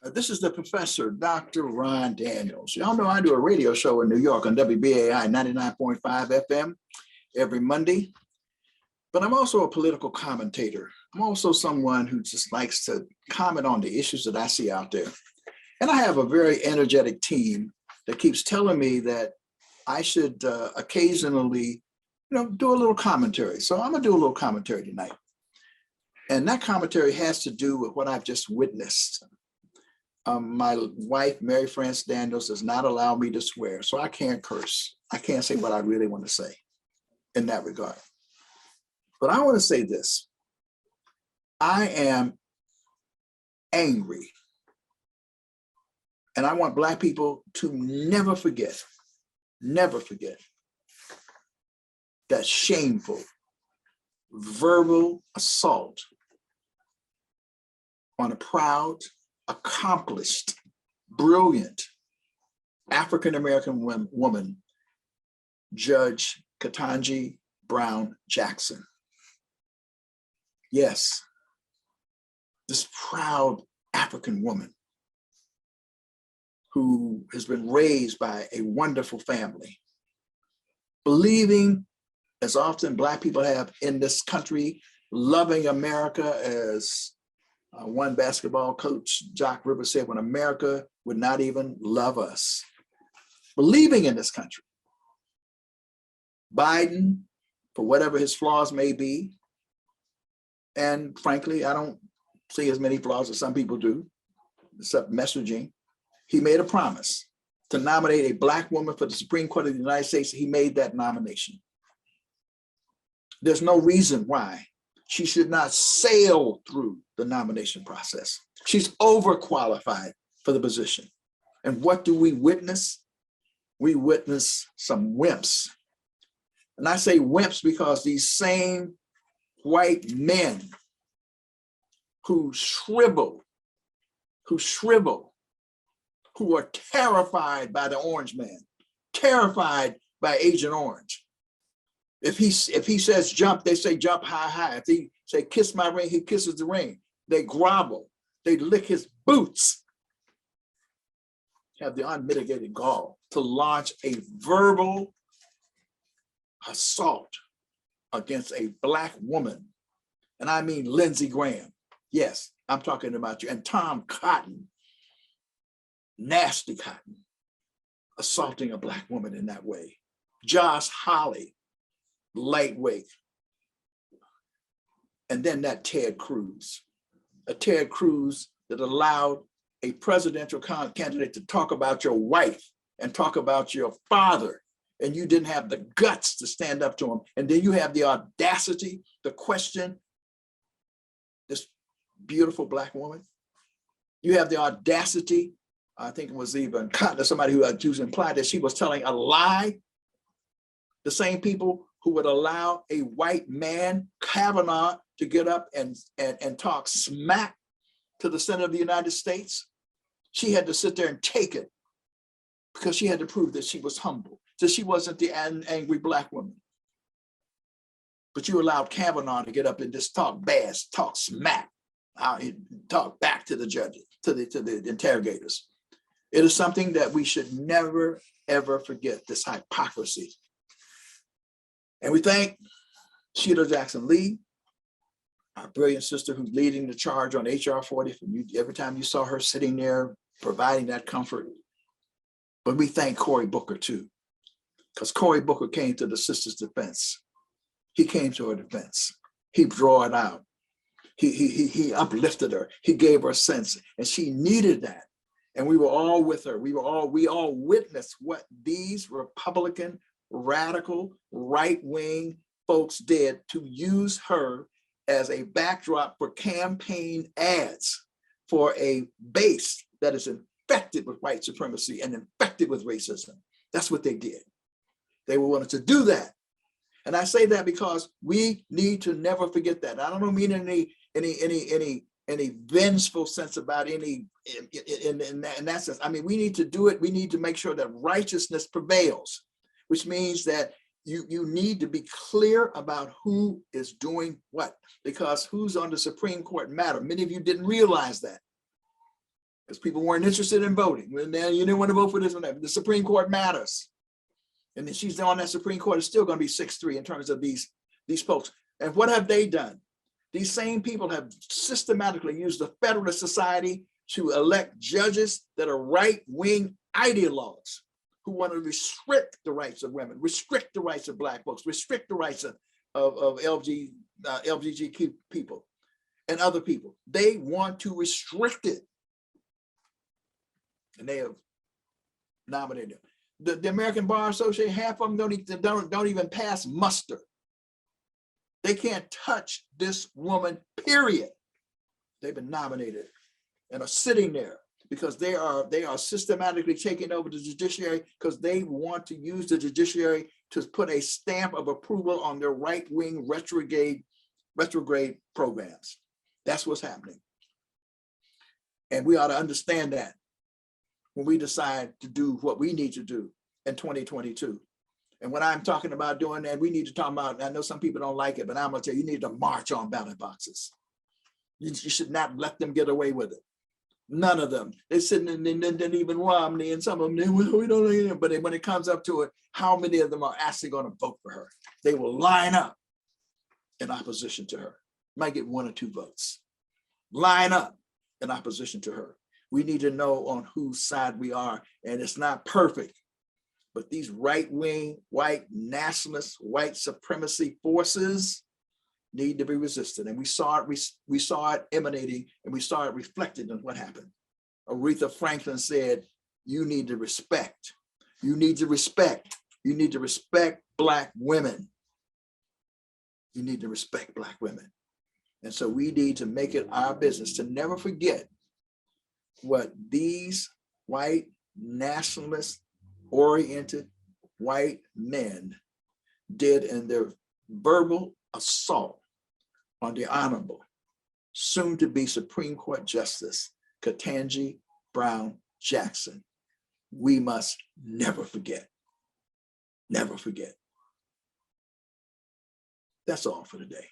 This is the professor, Dr. Ron Daniels. Y'all know I do a radio show in New York on WBAI 99.5 FM every Monday, but I'm also a political commentator. I'm also someone who just likes to comment on the issues that I see out there. And I have a very energetic team that keeps telling me that I should occasionally, do a little commentary. So I'm gonna do a little commentary tonight. And that commentary has to do with what I've just witnessed. My wife, Mary France Daniels, does not allow me to swear, so I can't curse. I can't say what I really want to say in that regard. But I want to say this. I am angry. And I want Black people to never forget that shameful verbal assault on a proud, accomplished, brilliant African-American woman, Judge Ketanji Brown Jackson. Yes, this proud African woman who has been raised by a wonderful family, believing, as often Black people have in this country, loving America, as one basketball coach, Jock Rivers, said, when America would not even love us. Believing in this country. Biden, for whatever his flaws may be, and frankly, I don't see as many flaws as some people do, except messaging. He made a promise to nominate a Black woman for the Supreme Court of the United States. He made that nomination. There's no reason why she should not sail through the nomination process. She's overqualified for the position. And what do we witness? We witness some wimps. And I say wimps because these same white men who shrivel, who are terrified by the orange man, terrified by Agent Orange. If he says jump, they say jump high, high. If he say kiss my ring, he kisses the ring. They grovel, they lick his boots. Have the unmitigated gall to launch a verbal assault against a Black woman. And I mean Lindsey Graham. Yes, I'm talking about you. And Tom Cotton, nasty Cotton, assaulting a Black woman in that way. Josh Hawley, lightweight. And then that Ted Cruz, a Ted Cruz that allowed a presidential candidate to talk about your wife and talk about your father, and you didn't have the guts to stand up to him. And then you have the audacity to question this beautiful Black woman. You have the audacity, I think it was even somebody who implied that she was telling a lie. The same people who would allow a white man, Kavanaugh, to get up and talk smack to the Senate of the United States. She had to sit there and take it because she had to prove that she was humble, that she wasn't the angry Black woman. But you allowed Kavanaugh to get up and just talk bad, talk smack, talk back to the judges, to the interrogators. It is something that we should never, ever forget, this hypocrisy. And we thank Sheila Jackson Lee, our brilliant sister who's leading the charge on HR 40. Every time you saw her sitting there providing that comfort. But we thank Cory Booker too, because Cory Booker came to the sister's defense. He came to her defense. He drew it out. He uplifted her. He gave her a sense, and she needed that. And we were all with her. We all witnessed what these Republican, radical, right-wing folks did to use her as a backdrop for campaign ads for a base that is infected with white supremacy and infected with racism. That's what they did. They were willing to do that. And I say that because we need to never forget that. I don't mean any vengeful sense about any in that sense. I mean, we need to do it. We need to make sure that righteousness prevails, which means that you need to be clear about who is doing what, because who's on the Supreme Court matter. Many of you didn't realize that. because people weren't interested in voting. You didn't want to vote for this one. The Supreme Court matters. And then she's on that Supreme Court is still going to be 6-3 in terms of these folks. And what have they done? These same people have systematically used the Federalist Society to elect judges that are right-wing ideologues who want to restrict the rights of women, restrict the rights of Black folks, restrict the rights of LGBTQ people and other people. They want to restrict it. And they have nominated them. The American Bar Association, half of them don't even pass muster. They can't touch this woman, period. They've been nominated and are sitting there because they are systematically taking over the judiciary because they want to use the judiciary to put a stamp of approval on their right-wing retrograde programs. That's what's happening. And we ought to understand that when we decide to do what we need to do in 2022. And what I'm talking about doing, and we need to talk about, I know some people don't like it, but I'm gonna tell you, you need to march on ballot boxes. You should not let them get away with it. None of them. They're sitting in, and even Romney and some of them, we don't like it. But when it comes up to it, how many of them are actually gonna vote for her? They will line up in opposition to her. Might get 1 or 2 votes. Line up in opposition to her. We need to know on whose side we are, and it's not perfect. But these right-wing, white nationalist, white supremacy forces need to be resisted. And we saw it emanating, and we saw it reflected in what happened. Aretha Franklin said, you need to respect. You need to respect. You need to respect Black women. You need to respect Black women. And so we need to make it our business to never forget what these white nationalist oriented white men did in their verbal assault on the Honorable, soon to be Supreme Court Justice Ketanji Brown Jackson. We must never forget. Never forget. That's all for today.